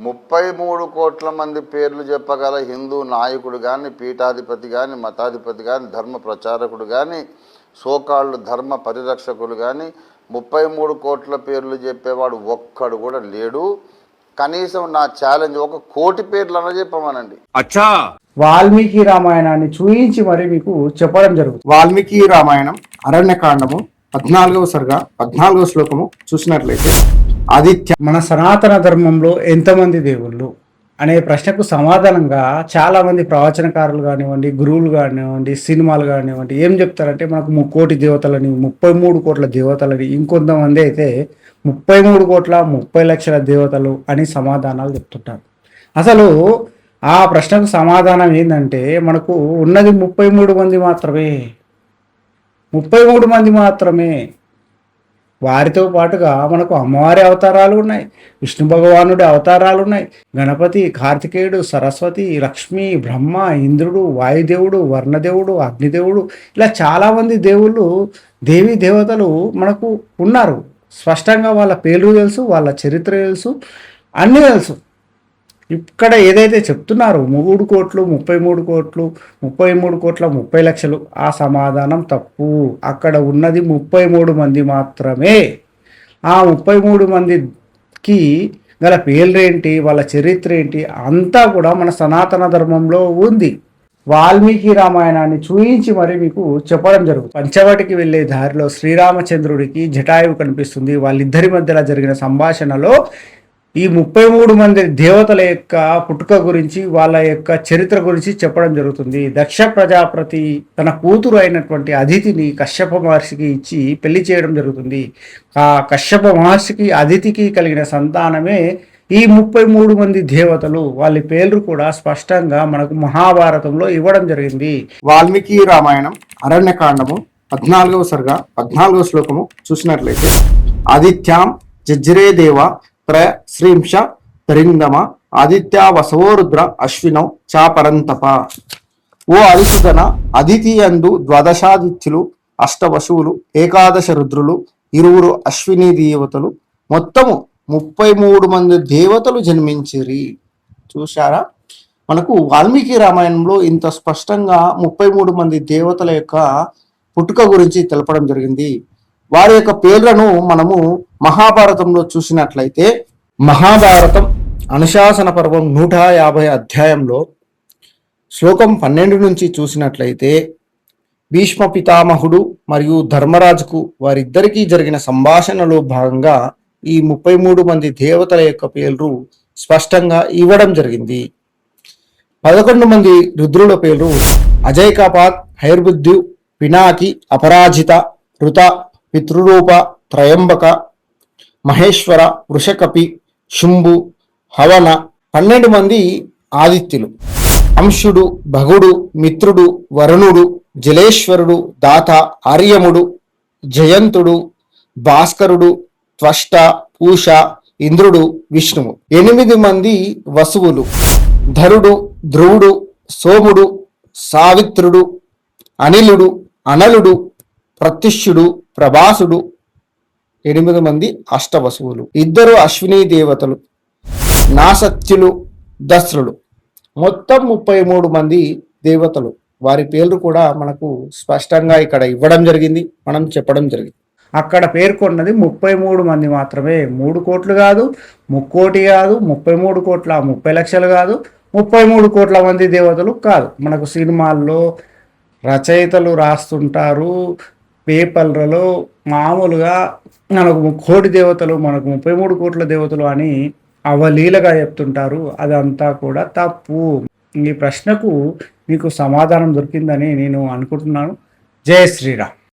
33 కోట్ల మంది పేర్లు చెప్పగల హిందూ నాయకుడు కానీ, పీఠాధిపతి కానీ, మతాధిపతి కానీ, ధర్మ ప్రచారకుడు కానీ, సోకాళ్ళు ధర్మ పరిరక్షకులు కానీ 33 కోట్ల పేర్లు చెప్పేవాడు ఒక్కడు కూడా లేడు. కనీసం నా ఛాలెంజ్ 1 కోటి పేర్లు అన్న చెప్పమనండి. అచ్చా, వాల్మీకి రామాయణాన్ని చూయించి మరి మీకు చెప్పడం జరుగుతుంది. వాల్మీకి రామాయణం అరణ్యకాండము 14వ సర్గ 14వ శ్లోకము చూసినట్లయితే, ఆదిత్య మన సనాతన ధర్మంలో ఎంతమంది దేవుళ్ళు అనే ప్రశ్నకు సమాధానంగా చాలా మంది ప్రవచనకారులు కానివ్వండి, గురువులు కానివ్వండి, సినిమాలు కానివ్వండి ఏం చెప్తారంటే మనకు 3 కోటి దేవతలని, 33 కోట్ల దేవతలని, ఇంకొంతమంది అయితే 33 కోట్ల 30 లక్షల దేవతలు అని సమాధానాలు చెప్తుంటారు. అసలు ఆ ప్రశ్నకు సమాధానం ఏంటంటే మనకు ఉన్నది 33 మంది మాత్రమే. 33 మంది మాత్రమే. వారితో పాటుగా మనకు అమ్మవారి అవతారాలు ఉన్నాయి, విష్ణు భగవానుడి అవతారాలు ఉన్నాయి, గణపతి, కార్తికేయుడు, సరస్వతి, లక్ష్మి, బ్రహ్మ, ఇంద్రుడు, వాయుదేవుడు, వర్ణదేవుడు, అగ్నిదేవుడు, ఇలా చాలామంది దేవుళ్ళు, దేవీ దేవతలు మనకు ఉన్నారు. స్పష్టంగా వాళ్ళ పేర్లు తెలుసు, వాళ్ళ చరిత్ర తెలుసు, అన్నీ తెలుసు. ఇక్కడ ఏదైతే చెప్తున్నారో 3 కోట్లు 33 కోట్లు 33 కోట్ల 30 లక్షలు, ఆ సమాధానం తప్పు. అక్కడ ఉన్నది 33 మంది మాత్రమే. ఆ 33 మందికి గల పేర్లేంటి, వాళ్ళ చరిత్ర ఏంటి అంతా కూడా మన సనాతన ధర్మంలో ఉంది. వాల్మీకి రామాయణాన్ని చూయించి మరి మీకు చెప్పడం జరుగుతుంది. పంచవటికి వెళ్ళే దారిలో శ్రీరామచంద్రుడికి జటాయువు కనిపిస్తుంది. వాళ్ళిద్దరి మధ్యలో జరిగిన సంభాషణలో ఈ 33 మంది దేవతల యొక్క పుట్టుక గురించి, వాళ్ళ యొక్క చరిత్ర గురించి చెప్పడం జరుగుతుంది. దక్ష ప్రజాపతి తన కూతురు అయినటువంటి అదితిని కశ్యప మహర్షికి ఇచ్చి పెళ్లి చేయడం జరుగుతుంది. ఆ కశ్యప మహర్షికి అదితికి కలిగిన సంతానమే ఈ 33 మంది దేవతలు. వాళ్ళ పేర్లు కూడా స్పష్టంగా మనకు మహాభారతంలో ఇవ్వడం జరిగింది. వాల్మీకి రామాయణం అరణ్యకాండము 14వ సర్గ 14వ శ్లోకము చూసినట్లయితే, ఆదిత్యాం జజ్రే దేవ శ్రీంష తరింగమ ఆదిత్య వసవోరుద్ర అశ్వినౌ చాపరంతప. ఓ అరిసుదన, అదితి అందు 12 అష్టవశువులు, 11 రుద్రులు, 20 అశ్విని దేవతలు, మొత్తము 33 మంది దేవతలు జన్మించిరి. చూశారా, మనకు వాల్మీకి రామాయణంలో ఇంత స్పష్టంగా 33 మంది దేవతల యొక్క పుట్టుక గురించి తెలపడం జరిగింది. వారి యొక్క పేర్లను మనము మహాభారతంలో చూసినట్లయితే, మహాభారతం అనుశాసన పర్వం 150 అధ్యాయంలో శ్లోకం 12 నుంచి చూసినట్లయితే, భీష్మ పితామహుడు మరియు ధర్మరాజుకు వారిద్దరికీ జరిగిన సంభాషణలో భాగంగా ఈ 33 మంది దేవతల యొక్క పేర్లు స్పష్టంగా ఇవ్వడం జరిగింది. 11 మంది రుద్రుల పేర్లు అజైకాపాత్, హైర్బుద్యు, పినాకి, అపరాజిత, ఋత, పితృరూప, త్రయంబక, మహేశ్వర, వృషకపి, శుంభు, హవన. 12 మంది ఆదిత్యులు అంశుడు, భగుడు, మిత్రుడు, వరుణుడు, జలేశ్వరుడు, దాత, ఆర్యముడు, జయంతుడు, భాస్కరుడు, త్వష్ట, పూష, ఇంద్రుడు, విష్ణువు. 8 మంది వసువులు ధరుడు, ధ్రువుడు, సోముడు, సావిత్రుడు, అనిలుడు, అనలుడు, ప్రత్యుష్యుడు, ప్రభాసుడు. 8 మంది అష్టవసువులు. 2 అశ్విని దేవతలు నాసత్యులు, దస్రులు. మొత్తం 33 మంది దేవతలు. వారి పేర్లు కూడా మనకు స్పష్టంగా ఇక్కడ ఇవ్వడం జరిగింది, మనం చెప్పడం జరిగింది. అక్కడ పేర్కొన్నది 33 మంది మాత్రమే. 3 కోట్లు కాదు, 3 కోటి కాదు, 33 కోట్ల 30 లక్షలు కాదు, 33 కోట్ల మంది దేవతలు కాదు. మనకు సినిమాల్లో రచయితలు రాస్తుంటారు, పేపర్లలో మామూలుగా మనకు 3 కోటి దేవతలు, మనకు 33 కోట్ల దేవతలు అని అవలీలగా చెప్తుంటారు. అదంతా కూడా తప్పు. ఈ ప్రశ్నకు మీకు సమాధానం దొరికిందని నేను అనుకుంటున్నాను. జై శ్రీరామ్.